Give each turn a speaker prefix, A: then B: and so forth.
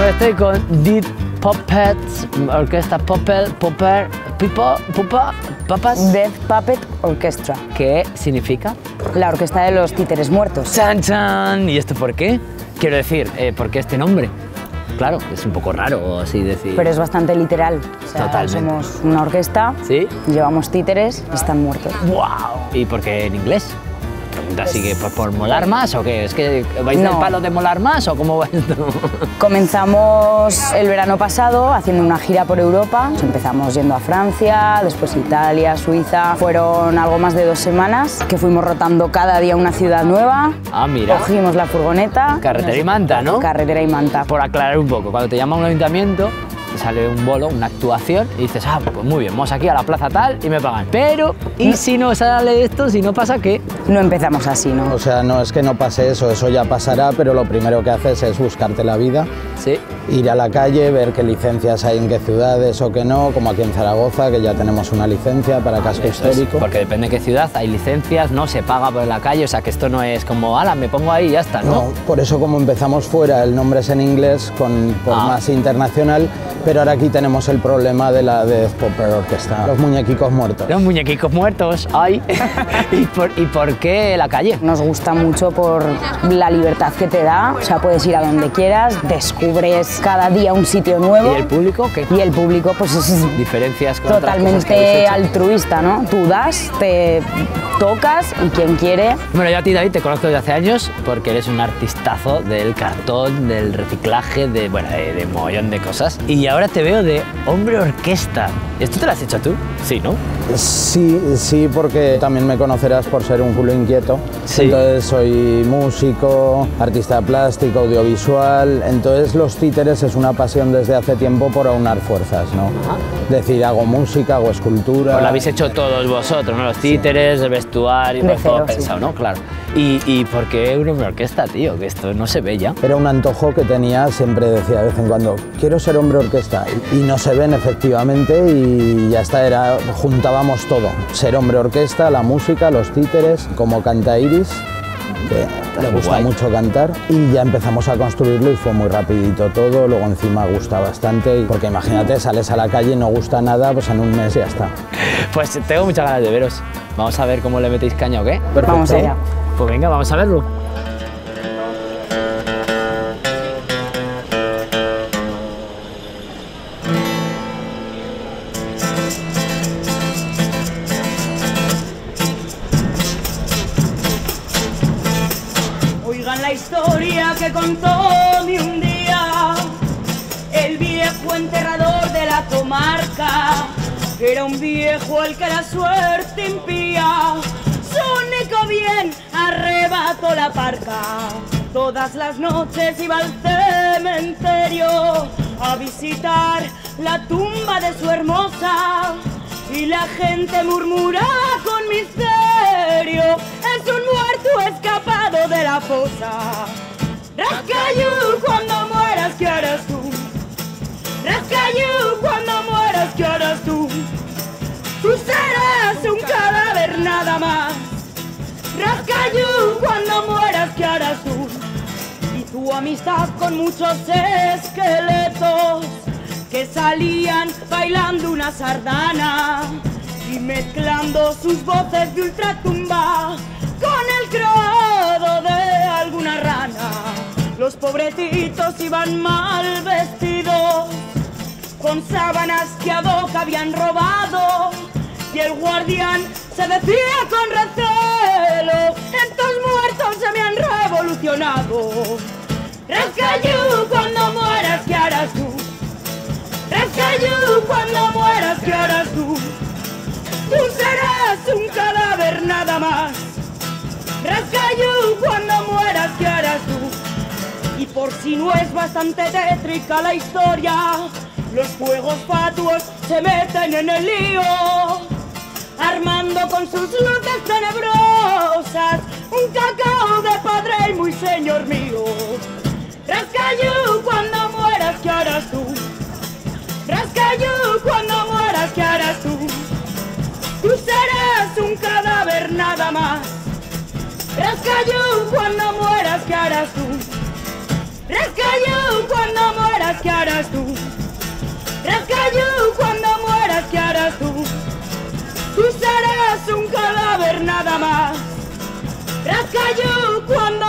A: Bueno, estoy con Dead Puppets, orquesta Papas.
B: Dead Puppet Orchestra.
A: ¿Qué significa?
B: La orquesta de los títeres muertos.
A: ¡Chan, chan! ¿Y esto por qué? Quiero decir, ¿por qué este nombre? Claro, es un poco raro así decir.
B: Pero es bastante literal. O sea,
A: totalmente.
B: Somos una orquesta,
A: ¿Sí?
B: llevamos títeres y están muertos.
A: ¡Wow! ¿Y por qué en inglés? Así que por molar más o qué? ¿Es que vais del palo de molar más o cómo va esto?
B: Comenzamos el verano pasado haciendo una gira por Europa. Empezamos yendo a Francia, después Italia, Suiza. Fueron algo más de 2 semanas que fuimos rotando cada día una ciudad nueva.
A: Ah, mira.
B: Cogimos la furgoneta.
A: Carretera y manta, ¿no?
B: Carretera y manta.
A: Por aclarar un poco, cuando te llama un ayuntamiento, te sale un bolo, una actuación y dices, ah, pues muy bien, vamos aquí a la plaza tal y me pagan. Pero, ¿y si no sale esto, si no pasa qué?
B: No empezamos así, ¿no?
C: O sea, no es que no pase eso, eso ya pasará, pero lo primero que haces es buscarte la vida,
A: Sí.
C: ir a la calle, ver qué licencias hay en qué ciudades o qué no, como aquí en Zaragoza, que ya tenemos una licencia para casco
A: Eso es,
C: histórico.
A: porque depende de qué ciudad, hay licencias, no se paga por la calle, o sea que esto no es como, ala, me pongo ahí y ya está, ¿no?
C: No, por eso como empezamos fuera, el nombre es en inglés, por más internacional, pero ahora aquí tenemos el problema de la Dead Puppet Orchestra, los muñequicos muertos.
A: Los muñequicos muertos, ay. ¿Y por qué la calle?
B: Nos gusta mucho por la libertad que te da, o sea, puedes ir a donde quieras, descubres cada día un sitio nuevo.
A: ¿Y el público qué?
B: Y el público, pues es
A: Diferencias con otras cosas que habéis
B: totalmente
A: hecho.
B: altruista, ¿no? Tú das, te tocas y quien quiere.
A: Bueno, yo a ti, David, te conozco desde hace años porque eres un artistazo del cartón, del reciclaje, de mogollón de cosas. Y ahora te veo de hombre orquesta. ¿Esto te lo has hecho tú? Sí, ¿no?
C: Sí, porque también me conocerás por ser un culo inquieto.
A: Sí.
C: Entonces soy músico, artista plástico, audiovisual. Entonces los títeres es una pasión desde hace tiempo por aunar fuerzas, ¿no? Es decir, hago música, hago escultura.
A: Pues lo habéis hecho todos vosotros, ¿no? Los títeres, el vestuario,
B: De
A: pues todo
B: cero, sí.
A: pensado, ¿no? Claro. ¿Y por qué un hombre orquesta, tío? Que esto no se ve ya.
C: Era un antojo que tenía, siempre decía de vez en cuando, quiero ser hombre orquesta. Y no se ven efectivamente y ya está, juntábamos todo. Ser hombre orquesta, la música, los títeres, como canta Iris, que le gusta
A: guay.
C: mucho cantar. Y ya empezamos a construirlo y fue muy rapidito todo, luego encima gusta bastante. Porque imagínate, sales a la calle y no gusta nada, pues en un mes ya está.
A: Pues tengo muchas ganas de veros. Vamos a ver cómo le metéis caña o qué.
C: Perfecto.
B: Vamos allá.
A: Pues venga, vamos a verlo.
D: Oigan la historia que contó un día el viejo enterrador de la comarca. Era un viejo al que la suerte impía, su único bien arrebató la parca. Todas las noches iba al cementerio a visitar la tumba de su hermosa y la gente murmuraba con misterio, es un muerto escapado de la fosa. Rascayú, cuando mueras, ¿qué harás tú? Rascayú, cuando mueras, ¿qué harás tú? Tú serás un cadáver nada más. Rascayú, cuando mueras, ¿qué harás tú? Y tu amistad con muchos esqueletos que salían bailando una sardana y mezclando sus voces de ultratumba con el crodo de alguna rana. Los pobrecitos iban mal vestidos, con sábanas que a boca habían robado, y el guardián se decía con recelo, estos muertos se me han revolucionado. Rascayú, cuando mueras, ¿qué harás tú? Rascayú, cuando mueras, ¿qué harás tú? Tú serás un cadáver nada más. Rascayú, cuando mueras, ¿qué harás tú? Y por si no es bastante tétrica la historia, los fuegos fatuos se meten en el lío, armando con sus luces tenebrosas un cacao de padre y muy señor mío. Rascayú, cuando mueras, ¿qué harás tú? Rascayú, cuando mueras, ¿qué harás tú? Tú serás un cadáver nada más. Rascayú, cuando mueras, ¿qué harás tú? Rascayú, cuando mueras, ¿qué harás tú? Rascayú, cuando mueras, ¿qué harás tú? Tú serás un cadáver nada más. Rascayú, cuando